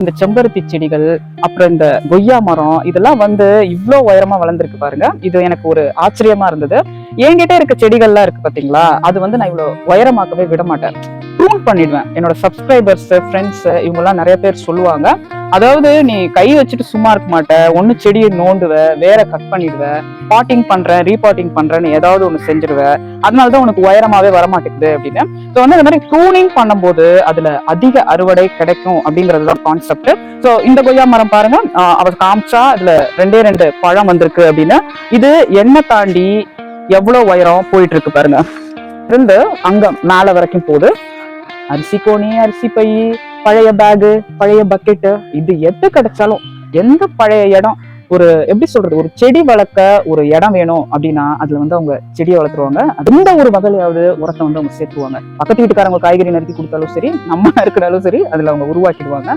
இந்த செம்பருத்தி செடிகள், அப்புறம் இந்த கொய்யா மரம் இதெல்லாம் வந்து இவ்ளோ உயரமா வளர்ந்துருக்கு பாருங்க. இது எனக்கு ஒரு ஆச்சரியமா இருந்தது. என்கிட்ட இருக்க செடிகள்லாம் இருக்கு பாத்தீங்களா, அது வந்து நான் இவ்ளோ உயரமாக்கவே விட மாட்டேன். ப்ரூன் பண்ணிடுவேன். என்னோட சப்ஸ்கிரைபர்ஸ், ஃப்ரெண்ட்ஸ் இவங்கெல்லாம் நிறைய பேர் சொல்லுவாங்க. அதாவது நீ கை வச்சுட்டு சும்மா இருக்க மாட்ட, ஒண்ணு செடியை நோண்டுவ, வேற கட் பண்ணிடுவ, பாட்டிங் பண்றேன், ரீபாட்டிங் பண்றேன்னு ஏதாவது ஒண்ணு செஞ்சிருவ. அதனாலதான் உனக்கு உயரமாவே வரமாட்டேங்குது அப்படின்னு. ஸோ வந்து இந்த மாதிரி ப்ரூனிங் பண்ணும்போது அதுல அதிக அறுவடை கிடைக்கும் அப்படிங்கறதுதான் கான்செப்ட். ஸோ இந்த கொய்யா மரம் பாருங்க, அவர் காமிச்சா இதுல ரெண்டே ரெண்டு பழம் வந்திருக்கு அப்படின்னு. இது என்ன தாண்டி எவ்வளவு உயரம் போயிட்டு இருக்கு பாருங்க. இருந்து அங்க மேல வரைக்கும் போகுது. அரிசி கோணி, அரிசி பை, பழைய பேகு, பழைய பக்கெட்டு, இது எது கிடைச்சாலும் எந்த பழைய இடம், ஒரு எப்படி சொல்றது, ஒரு செடி வளர்க்க ஒரு இடம் வேணும் அப்படின்னா அதுல வந்து அவங்க செடியை வளர்த்துருவாங்க. அந்த ஒரு வகையிலாவது உரத்தை வந்து அவங்க சேர்த்துருவாங்க. பக்கத்து வீட்டுக்காரங்க காய்கறி நறுக்கி கொடுத்தாலும் சரி, நம்ம இருக்கிறாலும் சரி, அதுல அவங்க உருவாக்கிடுவாங்க.